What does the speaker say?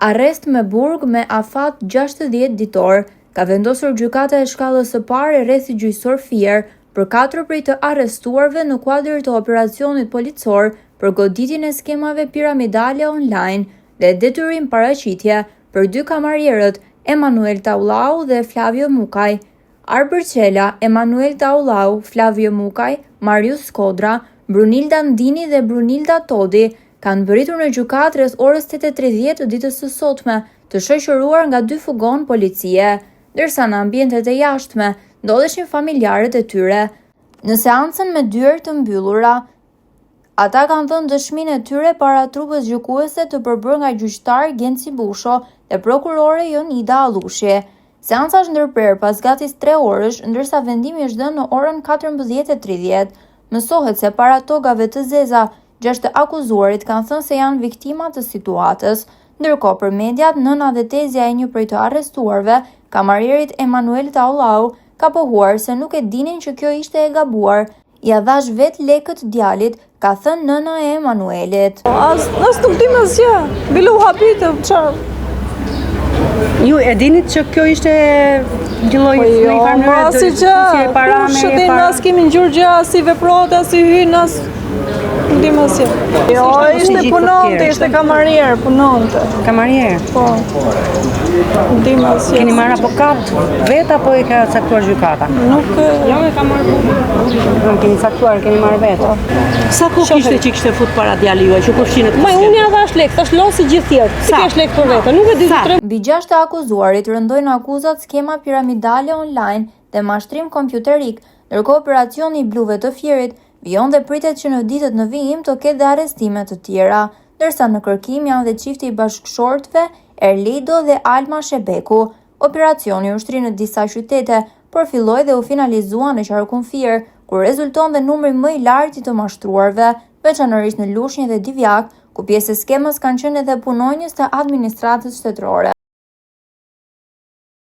Arrest me burg me afat 60 ditor, ka vendosur gjykata e shkallës së parë e rrethit gjyqësor Fier për 4 prej të arrestuarve në kuadër të operacionit policor për goditjen e skemave piramidale online dhe detyrim paraqitje për 2 kamarierët Emanuel Taulau dhe Flavio Mukaj. Arber Qela, Emanuel Taulau, Flavio Mukaj, Marius Skodra, Brunilda Ndini dhe Brunilda Todi kanë bëritur në gjykatë rreth orës 8:30 të ditës së sotme, të shoqëruar nga 2 fugon policie, ndërsa në ambientet e jashtme ndodheshin familjarët e tyre. Në seancën me dyert të mbyllura, ata kanë dhënë dëshminë e tyre para trupës gjykuese të përbërë nga gjyqtar Genci Busho dhe prokurore Jonida Allushi. Seanca është ndërprerë pas gati 3 orësh, ndërsa vendimi është dhënë në orën 14:30. Mësohet se para togave të zeza, 6 të akuzuarit kanë thënë se janë viktima të situatës, ndërkohë për mediat, nëna dhe tezja e një prej të arrestuarve, kamarierit Emanuel Taulau, ka pohuar se nuk e dinin që kjo ishte e gabuar. Ja dhash vetë lekët djalit, ka thënë nëna e Emanuelit. As nuk dim asgjë. Bilu habitë, çfarë? Ju e dinit që kjo ishte një lloj në një farë mënyrë si para me para. As kemi ngjur gjë, as si veprohet, as si hyn, as nuk dim asgjë. Jo, ishte punonte, ishte kamarier, punonte. Kamarier? Po. Nuk dim asgjë. Keni marrë avokat vet apo e ka caktuar gjykata? Nuk, jo e kam marrë. Nuk keni caktuar, keni marrë vet. Sa kohë kishte që kishte fut para djalit juaj, që kushtinet? Unë ja dhash lek, thash lo si gjithë tjerë. Si kesh lek për vete? Nuk e di të Mbi 6 të akuzuarit rëndojnë akuzat skema piramidale online dhe mashtrim kompjuterik, ndërkohë operacioni i bluve të Fierit vijon dhe pritet që në ditët në vijim të ketë dhe arrestime të tjera, ndërsa në kërkim janë dhe çifti i bashkëshortëve Erlido dhe Alma Shebeku. Operacioni u shtri në disa qytete, por filloi dhe u finalizua në qarkun Fier, ku rezulton dhe numri më i lartë i të mashtruarve, veçanërisht në Lushnjë dhe Divjak, ku pjesë e skemës kanë qenë edhe punonjës të administratës shtetërore.